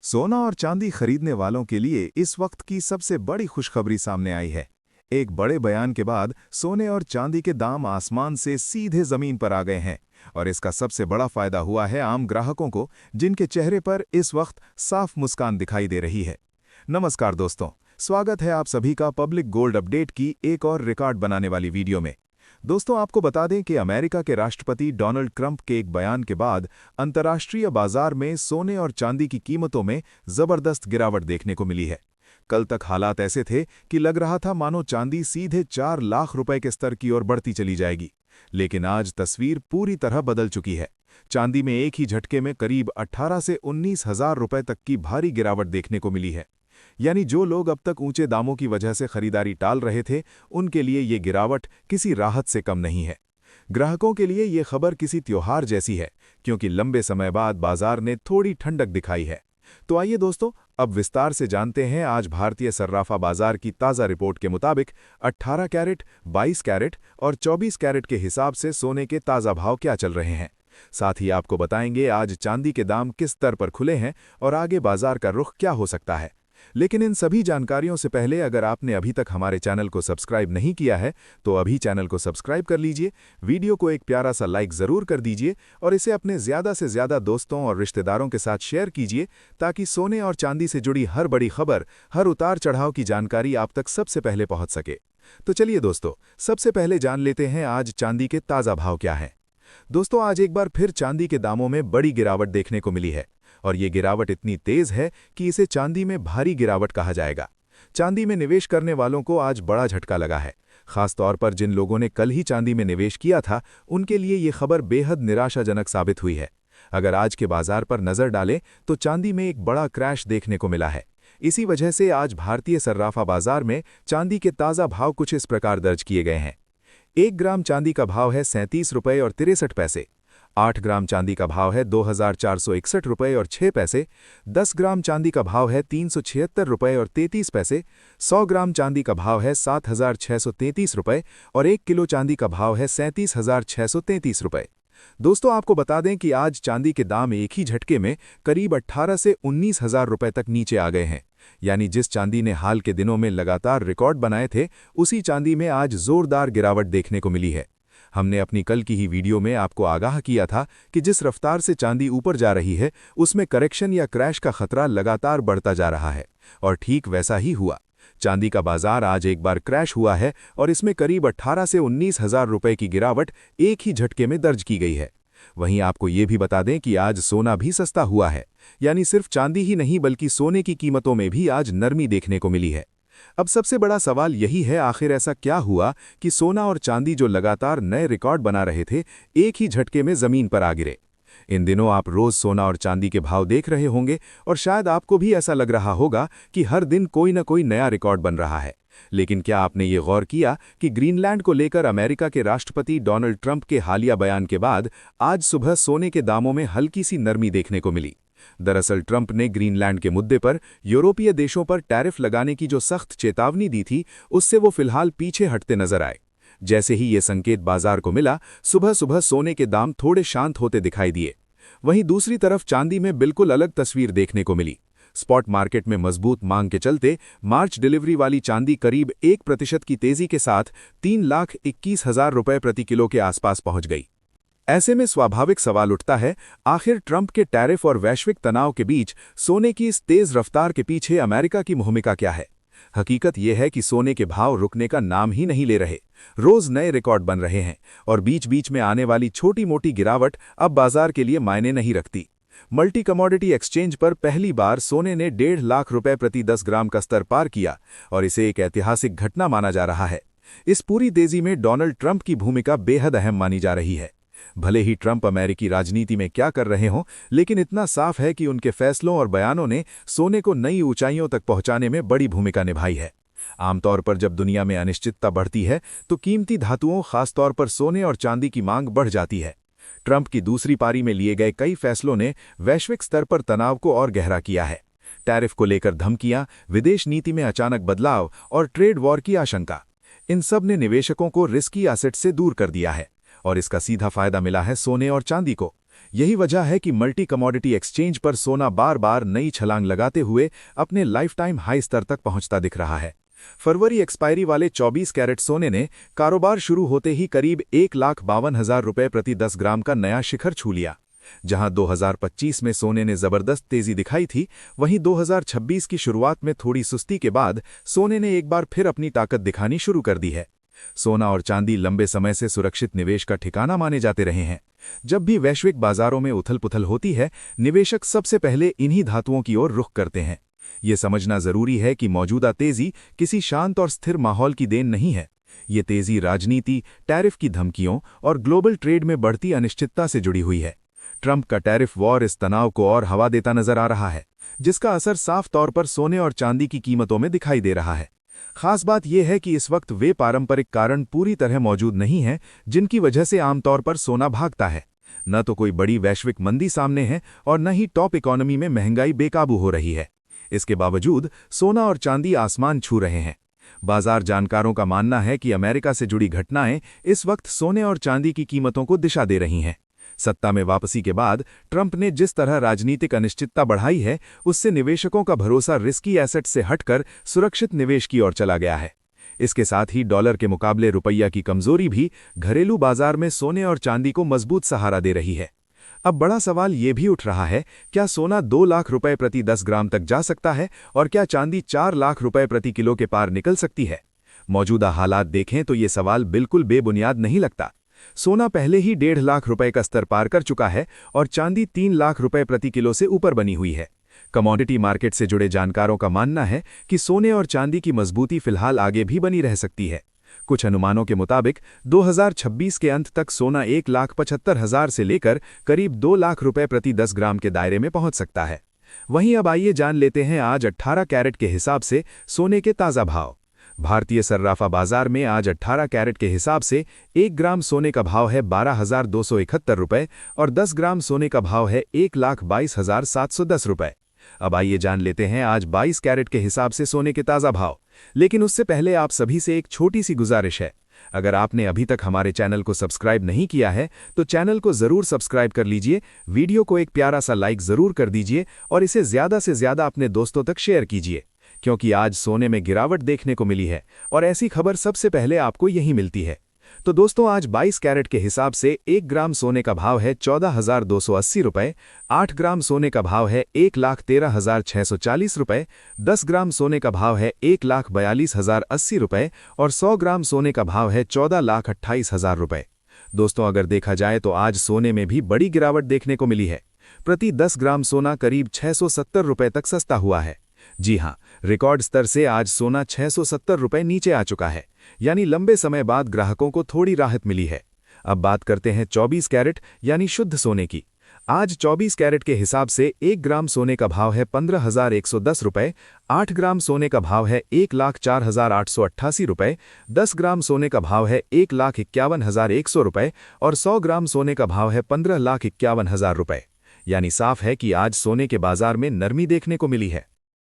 सोना और चांदी खरीदने वालों के लिए इस वक्त की सबसे बड़ी खुशखबरी सामने आई है। एक बड़े बयान के बाद सोने और चांदी के दाम आसमान से सीधे जमीन पर आ गए हैं और इसका सबसे बड़ा फायदा हुआ है आम ग्राहकों को, जिनके चेहरे पर इस वक्त साफ मुस्कान दिखाई दे रही है। नमस्कार दोस्तों, स्वागत है आप सभी का पब्लिक गोल्ड अपडेट की एक और रिकॉर्ड बनाने वाली वीडियो में। दोस्तों, आपको बता दें कि अमेरिका के राष्ट्रपति डोनाल्ड ट्रंप के एक बयान के बाद अंतर्राष्ट्रीय बाजार में सोने और चांदी की कीमतों में जबरदस्त गिरावट देखने को मिली है। कल तक हालात ऐसे थे कि लग रहा था मानो चांदी सीधे 4 लाख रुपए के स्तर की ओर बढ़ती चली जाएगी, लेकिन आज तस्वीर पूरी तरह बदल चुकी है। चांदी में एक ही झटके में करीब 18 से 19 हजार रुपए तक की भारी गिरावट देखने को मिली है। यानी जो लोग अब तक ऊंचे दामों की वजह से खरीदारी टाल रहे थे, उनके लिए ये गिरावट किसी राहत से कम नहीं है। ग्राहकों के लिए ये खबर किसी त्योहार जैसी है, क्योंकि लंबे समय बाद बाजार ने थोड़ी ठंडक दिखाई है। तो आइए दोस्तों, अब विस्तार से जानते हैं आज भारतीय सर्राफा बाजार की ताज़ा रिपोर्ट के मुताबिक 18 कैरेट, 22 कैरेट और 24 कैरेट के हिसाब से सोने के ताज़ा भाव क्या चल रहे हैं। साथ ही आपको बताएंगे आज चांदी के दाम किस स्तर पर खुले हैं और आगे बाजार का रुख क्या हो सकता है। लेकिन इन सभी जानकारियों से पहले अगर आपने अभी तक हमारे चैनल को सब्सक्राइब नहीं किया है तो अभी चैनल को सब्सक्राइब कर लीजिए, वीडियो को एक प्यारा सा लाइक ज़रूर कर दीजिए और इसे अपने ज़्यादा से ज़्यादा दोस्तों और रिश्तेदारों के साथ शेयर कीजिए, ताकि सोने और चांदी से जुड़ी हर बड़ी खबर, हर उतार चढ़ाव की जानकारी आप तक सबसे पहले पहुंच सके। तो चलिए दोस्तों, सबसे पहले जान लेते हैं आज चांदी के ताज़ा भाव क्या हैं। दोस्तों, आज एक बार फिर चांदी के दामों में बड़ी गिरावट देखने को मिली है और ये गिरावट इतनी तेज है कि इसे चांदी में भारी गिरावट कहा जाएगा। चांदी में निवेश करने वालों को आज बड़ा झटका लगा है। खास तौर पर जिन लोगों ने कल ही चांदी में निवेश किया था, उनके लिए ये खबर बेहद निराशाजनक साबित हुई है। अगर आज के बाजार पर नजर डालें तो चांदी में एक बड़ा क्रैश देखने को मिला है। इसी वजह से आज भारतीय सर्राफा बाजार में चांदी के ताज़ा भाव कुछ इस प्रकार दर्ज किए गए हैं। 1 ग्राम चांदी का भाव है 37 रुपये और 63 पैसे। 8 ग्राम चांदी का भाव है 2461 रुपये और 6 पैसे। 10 ग्राम चांदी का भाव है 376 रुपये और 33 पैसे। 100 ग्राम चांदी का भाव है 7633 रुपये और 1 किलो चांदी का भाव है 37633 रुपये। दोस्तों, आपको बता दें कि आज चांदी के दाम एक ही झटके में करीब 18 से 19 हजार रुपये तक नीचे आ गए हैं। यानी जिस चांदी ने हाल के दिनों में लगातार रिकॉर्ड बनाए थे, उसी चांदी में आज जोरदार गिरावट देखने को मिली है। हमने अपनी कल की ही वीडियो में आपको आगाह किया था कि जिस रफ्तार से चांदी ऊपर जा रही है, उसमें करेक्शन या क्रैश का खतरा लगातार बढ़ता जा रहा है और ठीक वैसा ही हुआ। चांदी का बाजार आज एक बार क्रैश हुआ है और इसमें करीब 18 से 19 हजार रुपये की गिरावट एक ही झटके में दर्ज की गई है। वहीं आपको ये भी बता दें कि आज सोना भी सस्ता हुआ है। यानी सिर्फ चांदी ही नहीं बल्कि सोने की कीमतों में भी आज नरमी देखने को मिली है। अब सबसे बड़ा सवाल यही है, आखिर ऐसा क्या हुआ कि सोना और चांदी जो लगातार नए रिकॉर्ड बना रहे थे, एक ही झटके में जमीन पर आ गिरे। इन दिनों आप रोज सोना और चांदी के भाव देख रहे होंगे और शायद आपको भी ऐसा लग रहा होगा कि हर दिन कोई न कोई नया रिकॉर्ड बन रहा है। लेकिन क्या आपने ये गौर किया कि ग्रीनलैंड को लेकर अमेरिका के राष्ट्रपति डोनाल्ड ट्रंप के हालिया बयान के बाद आज सुबह सोने के दामों में हल्की सी नरमी देखने को मिली। दरअसल ट्रंप ने ग्रीनलैंड के मुद्दे पर यूरोपीय देशों पर टैरिफ लगाने की जो सख्त चेतावनी दी थी, उससे वो फिलहाल पीछे हटते नजर आए। जैसे ही ये संकेत बाजार को मिला, सुबह सुबह सोने के दाम थोड़े शांत होते दिखाई दिए। वहीं दूसरी तरफ चांदी में बिल्कुल अलग तस्वीर देखने को मिली। स्पॉट मार्केट में मजबूत मांग के चलते मार्च डिलीवरी वाली चांदी करीब 1% की तेजी के साथ 3,21,000 रुपये प्रति किलो के आसपास पहुंच गई। ऐसे में स्वाभाविक सवाल उठता है, आखिर ट्रंप के टैरिफ और वैश्विक तनाव के बीच सोने की इस तेज रफ्तार के पीछे अमेरिका की भूमिका क्या है। हकीकत यह है कि सोने के भाव रुकने का नाम ही नहीं ले रहे। रोज नए रिकॉर्ड बन रहे हैं और बीच बीच में आने वाली छोटी मोटी गिरावट अब बाजार के लिए मायने नहीं रखती। मल्टी कमोडिटी एक्सचेंज पर पहली बार सोने ने 1.5 लाख रुपए प्रति 10 ग्राम का स्तर पार किया और इसे एक ऐतिहासिक घटना माना जा रहा है। इस पूरी तेजी में डोनाल्ड ट्रंप की भूमिका बेहद अहम मानी जा रही है। भले ही ट्रंप अमेरिकी राजनीति में क्या कर रहे हों, लेकिन इतना साफ है कि उनके फैसलों और बयानों ने सोने को नई ऊंचाइयों तक पहुंचाने में बड़ी भूमिका निभाई है। आमतौर पर जब दुनिया में अनिश्चितता बढ़ती है तो कीमती धातुओं, खासतौर पर सोने और चांदी की मांग बढ़ जाती है। ट्रंप की दूसरी पारी में लिए गए कई फैसलों ने वैश्विक स्तर पर तनाव को और गहरा किया है। टैरिफ को लेकर धमकियां, विदेश नीति में अचानक बदलाव और ट्रेड वॉर की आशंका, इन सब ने निवेशकों को रिस्की एसेट से दूर कर दिया है और इसका सीधा फायदा मिला है सोने और चांदी को। यही वजह है कि मल्टी कमोडिटी एक्सचेंज पर सोना बार बार नई छलांग लगाते हुए अपने लाइफ टाइम हाई स्तर तक पहुंचता दिख रहा है। फरवरी एक्सपायरी वाले 24 कैरेट सोने ने कारोबार शुरू होते ही करीब 1,52,000 रुपए प्रति 10 ग्राम का नया शिखर छू लिया। जहां 2025 में सोने ने जबरदस्त तेजी दिखाई थी, वहीं 2026 की शुरुआत में थोड़ी सुस्ती के बाद सोने ने एक बार फिर अपनी ताकत दिखानी शुरू कर दी है। सोना और चांदी लंबे समय से सुरक्षित निवेश का ठिकाना माने जाते रहे हैं। जब भी वैश्विक बाजारों में उथल-पुथल होती है, निवेशक सबसे पहले इन्हीं धातुओं की ओर रुख करते हैं। ये समझना जरूरी है कि मौजूदा तेजी किसी शांत और स्थिर माहौल की देन नहीं है। ये तेजी राजनीति, टैरिफ की धमकियों और ग्लोबल ट्रेड में बढ़ती अनिश्चितता से जुड़ी हुई है। ट्रंप का टैरिफ वॉर इस तनाव को और हवा देता नजर आ रहा है, जिसका असर साफ तौर पर सोने और चांदी की कीमतों में दिखाई दे रहा है। खास बात यह है कि इस वक्त वे पारंपरिक कारण पूरी तरह मौजूद नहीं हैं, जिनकी वजह से आमतौर पर सोना भागता है। न तो कोई बड़ी वैश्विक मंदी सामने है और न ही टॉप इकोनॉमी में महंगाई बेकाबू हो रही है। इसके बावजूद सोना और चांदी आसमान छू रहे हैं। बाजार जानकारों का मानना है कि अमेरिका से जुड़ी घटनाएं इस वक्त सोने और चांदी की कीमतों को दिशा दे रही हैं। सत्ता में वापसी के बाद ट्रंप ने जिस तरह राजनीतिक अनिश्चितता बढ़ाई है, उससे निवेशकों का भरोसा रिस्की एसेट से हटकर सुरक्षित निवेश की ओर चला गया है। इसके साथ ही डॉलर के मुकाबले रुपया की कमजोरी भी घरेलू बाजार में सोने और चांदी को मजबूत सहारा दे रही है। अब बड़ा सवाल ये भी उठ रहा है, क्या सोना 2 लाख रुपए प्रति 10 ग्राम तक जा सकता है और क्या चांदी 4 लाख रुपए प्रति किलो के पार निकल सकती है? मौजूदा हालात देखें तो ये सवाल बिल्कुल बेबुनियाद नहीं लगता। सोना पहले ही 1.5 लाख रुपए का स्तर पार कर चुका है और चांदी 3 लाख रुपए प्रति किलो से ऊपर बनी हुई है। कमोडिटी मार्केट से जुड़े जानकारों का मानना है कि सोने और चांदी की मजबूती फिलहाल आगे भी बनी रह सकती है। कुछ अनुमानों के मुताबिक 2026 के अंत तक सोना 1,75,000 से लेकर करीब 2 लाख रुपए प्रति 10 ग्राम के दायरे में पहुंच सकता है। वहीं अब आइए जान लेते हैं आज 18 कैरेट के हिसाब से सोने के ताज़ा भाव। भारतीय सर्राफा बाजार में आज 18 कैरेट के हिसाब से 1 ग्राम सोने का भाव है 12,271 रुपए और 10 ग्राम सोने का भाव है 1,22,710 रुपए। अब आइए जान लेते हैं आज 22 कैरेट के हिसाब से सोने के ताज़ा भाव। लेकिन उससे पहले आप सभी से एक छोटी सी गुजारिश है। अगर आपने अभी तक हमारे चैनल को सब्सक्राइब नहीं किया है तो चैनल को ज़रूर सब्सक्राइब कर लीजिए, वीडियो को एक प्यारा सा लाइक ज़रूर कर दीजिए और इसे ज़्यादा से ज़्यादा अपने दोस्तों तक शेयर कीजिए, क्योंकि आज सोने में गिरावट देखने को मिली है और ऐसी खबर सबसे पहले आपको यही मिलती है। तो दोस्तों, आज 22 कैरेट के हिसाब से 1 ग्राम सोने का भाव है 14,280 रुपए, 8 ग्राम सोने का भाव है 1,13,640 रुपए, 10 ग्राम सोने का भाव है 1,42,080 रुपए और 100 ग्राम सोने का भाव है 14,28,000 रुपए। दोस्तों, अगर देखा जाए तो आज सोने में भी बड़ी गिरावट देखने को मिली है। प्रति 10 ग्राम सोना करीब 670 रुपए तक सस्ता हुआ है। जी हां, रिकॉर्ड स्तर से आज सोना 670 रुपए नीचे आ चुका है, यानी लंबे समय बाद ग्राहकों को थोड़ी राहत मिली है। अब बात करते हैं 24 कैरेट यानी शुद्ध सोने की। आज 24 कैरेट के हिसाब से 1 ग्राम सोने का भाव है 15,110 रुपए, 8 ग्राम सोने का भाव है 1,04,888 रुपए, 10 ग्राम सोने का भाव है 1,51,100 रुपए और 100 ग्राम सोने का भाव है 15,51,000 रुपए। यानी साफ है कि आज सोने के बाजार में नरमी देखने को मिली है।